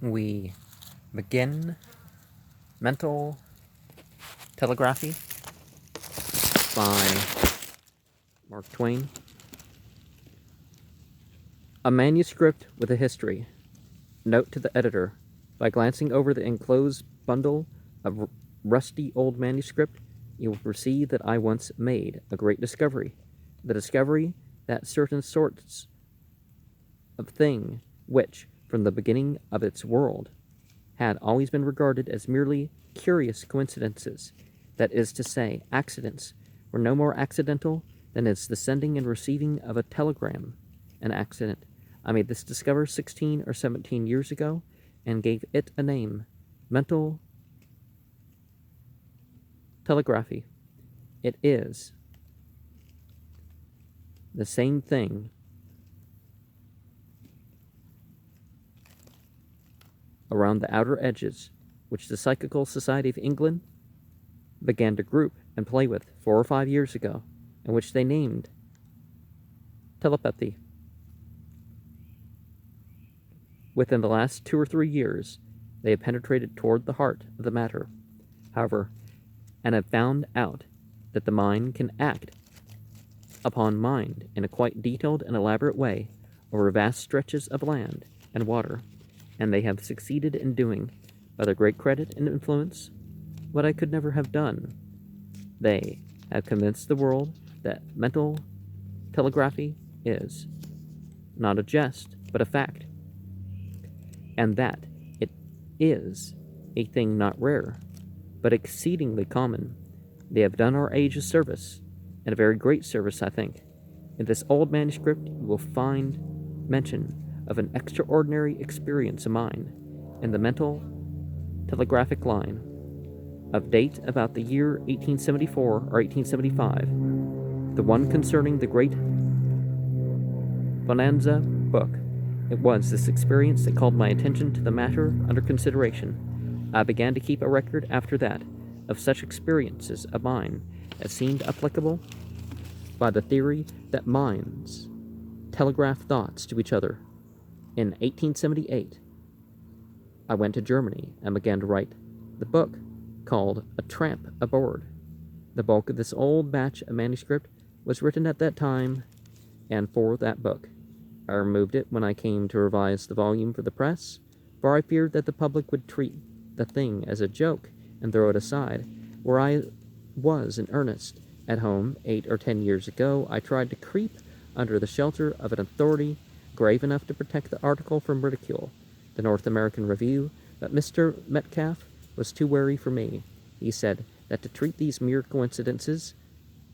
We begin Mental Telegraphy by Mark Twain. A manuscript with a history. Note to the editor. By glancing over the enclosed bundle of rusty old manuscript, you will perceive that I once made a great discovery. The discovery that certain sorts of thing which, from the beginning of its world, had always been regarded as merely curious coincidences, that is to say, accidents, were no more accidental than is the sending and receiving of a telegram an accident. I made this discovery 16 or 17 years ago and gave it a name, Mental Telegraphy. It is the same thing around the outer edges, which the Psychical Society of England began to group and play with 4 or 5 years ago, and which they named telepathy. Within the last 2 or 3 years, they have penetrated toward the heart of the matter, however, and have found out that the mind can act upon mind in a quite detailed and elaborate way over vast stretches of land and water, and they have succeeded in doing, by their great credit and influence, what I could never have done. They have convinced the world that mental telegraphy is not a jest, but a fact, and that it is a thing not rare, but exceedingly common. They have done our age a service, and a very great service, I think. In this old manuscript you will find mention of an extraordinary experience of mine in the mental telegraphic line, of date about the year 1874 or 1875, the one concerning the great Bonanza book. It was this experience that called my attention to the matter under consideration. I began to keep a record after that of such experiences of mine as seemed applicable by the theory that minds telegraph thoughts to each other. In 1878, I went to Germany and began to write the book called A Tramp Aboard. The bulk of this old batch of manuscript was written at that time and for that book. I removed it when I came to revise the volume for the press, for I feared that the public would treat the thing as a joke and throw it aside. Where I was in earnest at home 8 or 10 years ago, I tried to creep under the shelter of an authority grave enough to protect the article from ridicule, the North American Review, but Mr. Metcalf was too wary for me. He said that to treat these mere coincidences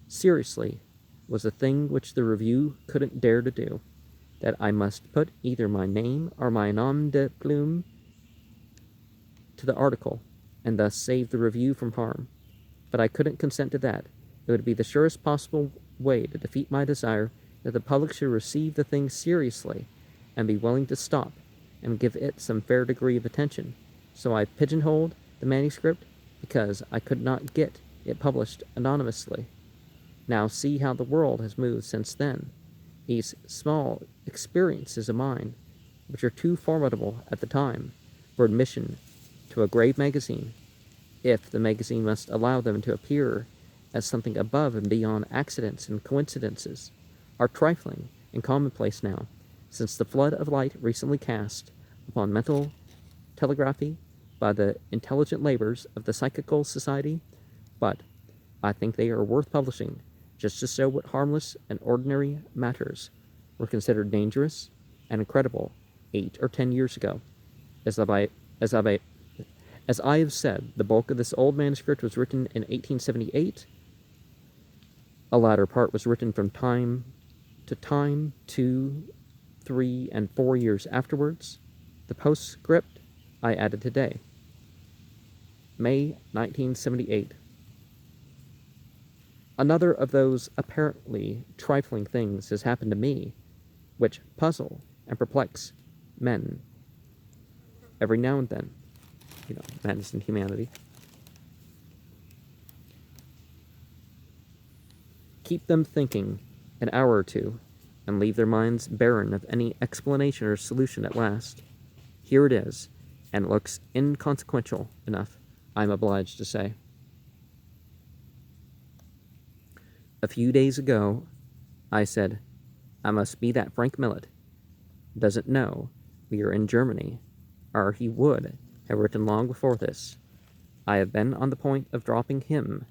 seriously was a thing which the Review couldn't dare to do, that I must put either my name or my nom de plume to the article, and thus save the Review from harm. But I couldn't consent to that. It would be the surest possible way to defeat my desire that the public should receive the thing seriously and be willing to stop and give it some fair degree of attention. So I pigeonholed the manuscript because I could not get it published anonymously. Now see how the world has moved since then. These small experiences of mine, which are too formidable at the time for admission to a grave magazine, if the magazine must allow them to appear as something above and beyond accidents and coincidences, are trifling and commonplace now, since the flood of light recently cast upon mental telegraphy by the intelligent labors of the Psychical Society. But I think they are worth publishing, just to show what harmless and ordinary matters were considered dangerous and incredible 8 or 10 years ago. As I have said, the bulk of this old manuscript was written in 1878. A latter part was written from time to time 2, 3, and 4 years afterwards. The postscript I added today, May 1978. Another of those apparently trifling things has happened to me, which puzzle and perplex men every now and then. Madness in humanity. Keep them thinking an hour or two, and leave their minds barren of any explanation or solution at last. Here it is. and looks inconsequential enough, I'm obliged to say. A few days ago, I said, I must be that Frank Millet doesn't know we are in Germany, or he would have written long before this. I have been on the point of dropping him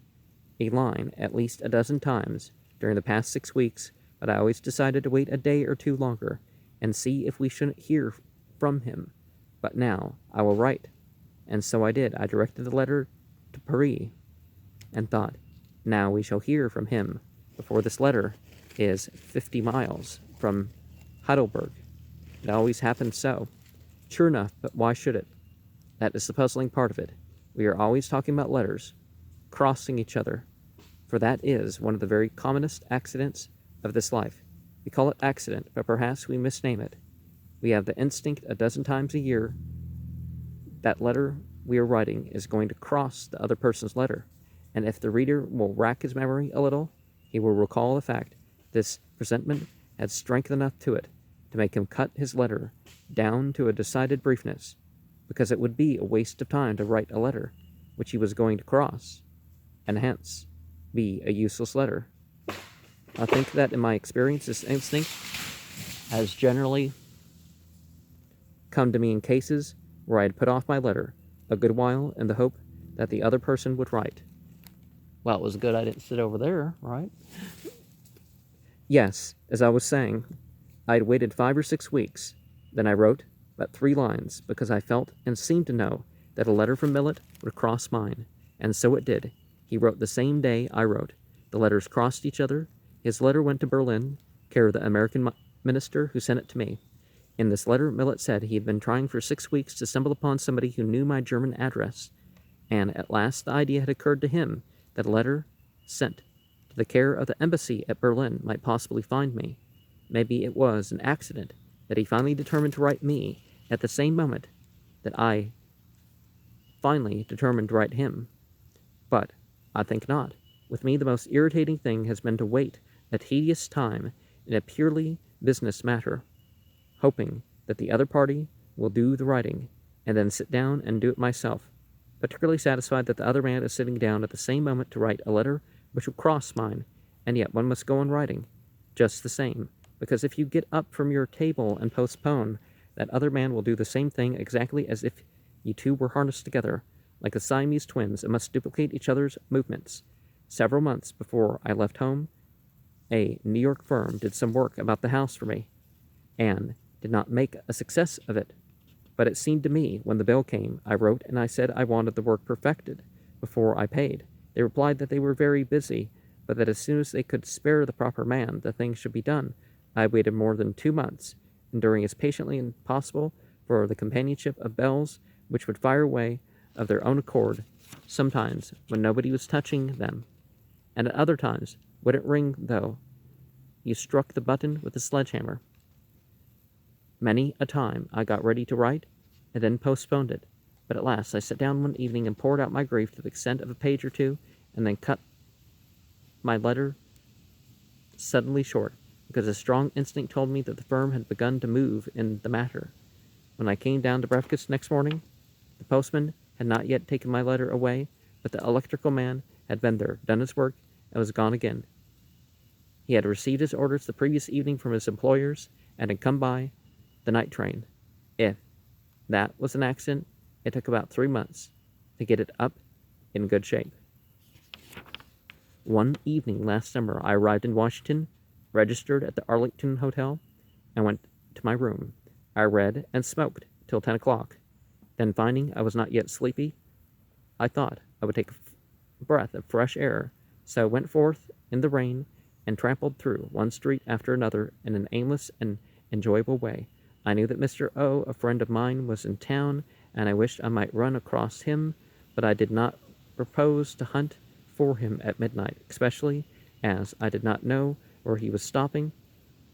a line at least a dozen times during the past 6 weeks, but I always decided to wait a day or two longer and see if we shouldn't hear from him. But now I will write. And so I did. I directed the letter to Paris and thought, now we shall hear from him before this letter is 50 miles from Heidelberg. It always happens so. Sure enough, but why should it? That is the puzzling part of it. We are always talking about letters, crossing each other, for that is one of the very commonest accidents of this life. We call it accident, but perhaps we misname it. We have the instinct a dozen times a year that letter we are writing is going to cross the other person's letter, and if the reader will rack his memory a little, he will recall the fact this presentiment had strength enough to it to make him cut his letter down to a decided briefness, because it would be a waste of time to write a letter which he was going to cross, and hence be a useless letter. I think that in my experience, this instinct has generally come to me in cases where I had put off my letter a good while in the hope that the other person would write. Well, it was good I didn't sit over there, right? Yes, as I was saying, I had waited 5 or 6 weeks. Then I wrote but 3 lines because I felt and seemed to know that a letter from Millet would cross mine, and so it did. He wrote the same day I wrote. The letters crossed each other. His letter went to Berlin, care of the American minister who sent it to me. In this letter, Millet said he had been trying for 6 weeks to stumble upon somebody who knew my German address, and at last the idea had occurred to him that a letter sent to the care of the embassy at Berlin might possibly find me. Maybe it was an accident that he finally determined to write me at the same moment that I finally determined to write him. But I think not. With me, the most irritating thing has been to wait a tedious time in a purely business matter, hoping that the other party will do the writing, and then sit down and do it myself, particularly satisfied that the other man is sitting down at the same moment to write a letter which will cross mine, and yet one must go on writing, just the same, because if you get up from your table and postpone, that other man will do the same thing exactly as if you two were harnessed together, like the Siamese twins, and must duplicate each other's movements. Several months before I left home, a New York firm did some work about the house for me, and did not make a success of it. But it seemed to me, when the bill came, I wrote and I said I wanted the work perfected before I paid. They replied that they were very busy, but that as soon as they could spare the proper man, the thing should be done. I waited more than 2 months, enduring as patiently as possible for the companionship of bells which would fire away of their own accord, sometimes when nobody was touching them, and at other times wouldn't ring though you struck the button with a sledgehammer. Many a time I got ready to write, and then postponed it, but at last I sat down one evening and poured out my grief to the extent of a page or two, and then cut my letter suddenly short, because a strong instinct told me that the firm had begun to move in the matter. When I came down to breakfast next morning, the postman had not yet taken my letter away, but the electrical man had been there, done his work, and was gone again. He had received his orders the previous evening from his employers, and had come by the night train. If that was an accident, it took about 3 months to get it up in good shape. One evening last summer, I arrived in Washington, registered at the Arlington Hotel, and went to my room. I read and smoked till 10 o'clock. Then, finding I was not yet sleepy, I thought I would take a breath of fresh air, so I went forth in the rain and trampled through one street after another in an aimless and enjoyable way. I knew that Mr. O, a friend of mine, was in town, and I wished I might run across him, but I did not propose to hunt for him at midnight, especially as I did not know where he was stopping.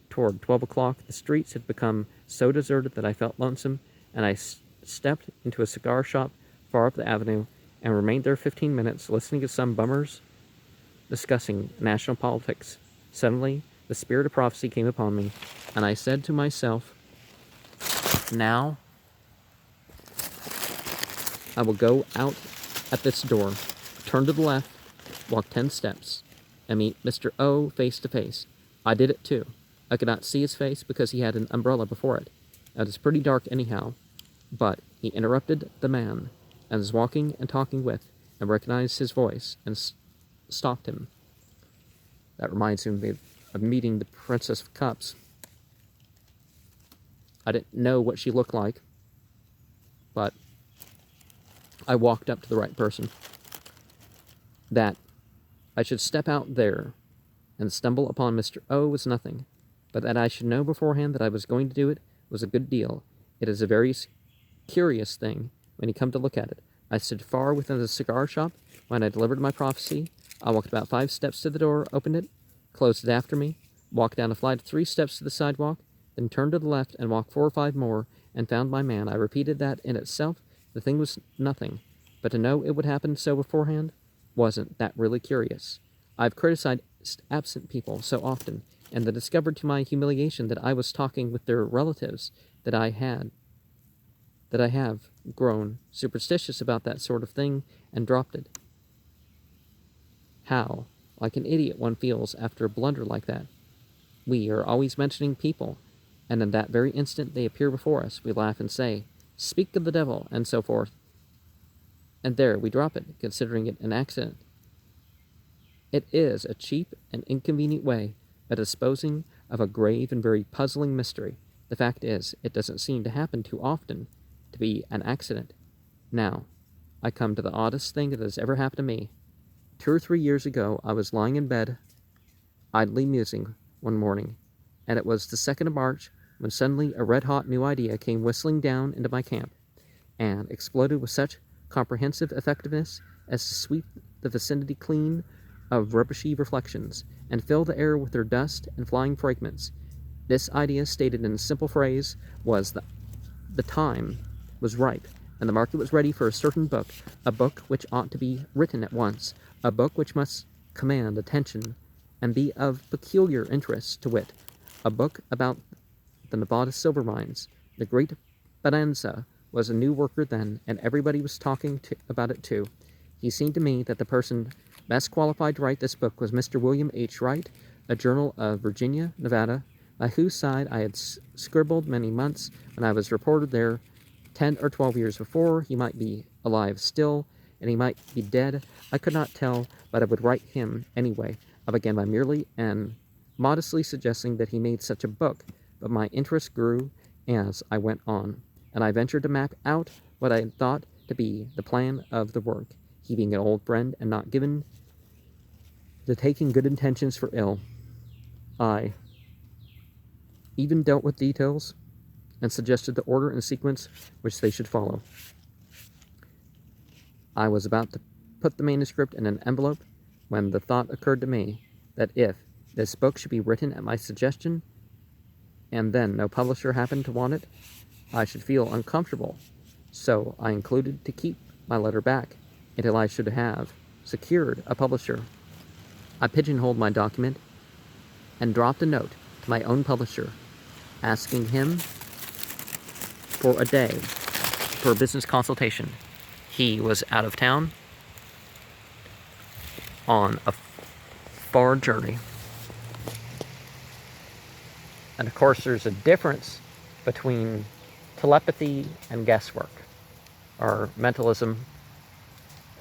Toward 12 o'clock, the streets had become so deserted that I felt lonesome, and I stepped into a cigar shop far up the avenue and remained there 15 minutes listening to some bummers discussing national politics. Suddenly, the spirit of prophecy came upon me, and I said to myself, now I will go out at this door, turn to the left, walk 10 steps, and meet Mr. O face to face. I did it too. I could not see his face because he had an umbrella before it. It was pretty dark anyhow, but he interrupted the man I was walking and talking with, and recognized his voice, and stopped him. That reminds me of meeting the Princess of Cups. I didn't know what she looked like, but I walked up to the right person. That I should step out there and stumble upon Mr. O was nothing, but that I should know beforehand that I was going to do it was a good deal. It is a very curious thing when you come to look at it. I stood far within the cigar shop when I delivered my prophecy. I walked about 5 steps to the door, opened it, closed it after me, walked down a flight of 3 steps to the sidewalk, then turned to the left and walked 4 or 5 more, and found my man. I repeated that in itself. The thing was nothing, but to know it would happen so beforehand wasn't that really curious. I've criticized absent people so often, and then discovered to my humiliation that I was talking with their relatives, that I have grown superstitious about that sort of thing and dropped it. How, like an idiot, one feels after a blunder like that. We are always mentioning people, and in that very instant they appear before us, we laugh and say, "Speak of the devil," and so forth. And there we drop it, considering it an accident. It is a cheap and inconvenient way of disposing of a grave and very puzzling mystery. The fact is, it doesn't seem to happen too often to be an accident. Now, I come to the oddest thing that has ever happened to me. 2 or 3 years ago, I was lying in bed, idly musing, one morning, and it was the 2nd of March, when suddenly a red-hot new idea came whistling down into my camp, and exploded with such comprehensive effectiveness as to sweep the vicinity clean of rubbishy reflections, and fill the air with their dust and flying fragments. This idea, stated in a simple phrase, was that the time was ripe, and the market was ready for a certain book, a book which ought to be written at once, a book which must command attention and be of peculiar interest, to wit, a book about the Nevada silver mines. The great Bonanza was a new worker then, and everybody was talking about it too. It seemed to me that the person best qualified to write this book was Mr. William H. Wright, a journal of Virginia, Nevada, by whose side I had scribbled many months when I was reported there 10 or 12 years before. He might be alive still, and he might be dead. I could not tell, but I would write him anyway. I began by merely and modestly suggesting that he made such a book, but my interest grew as I went on, and I ventured to map out what I had thought to be the plan of the work. He being an old friend and not given to taking good intentions for ill, I even dealt with details and suggested the order and sequence which they should follow. I was about to put the manuscript in an envelope when the thought occurred to me that if this book should be written at my suggestion, and then no publisher happened to want it, I should feel uncomfortable. So I included to keep my letter back until I should have secured a publisher. I pigeonholed my document and dropped a note to my own publisher, asking him for a day for a business consultation. He was out of town on a far journey. And of course, there's a difference between telepathy and guesswork. Our mentalism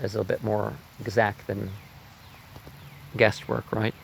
is a bit more exact than guesswork, right?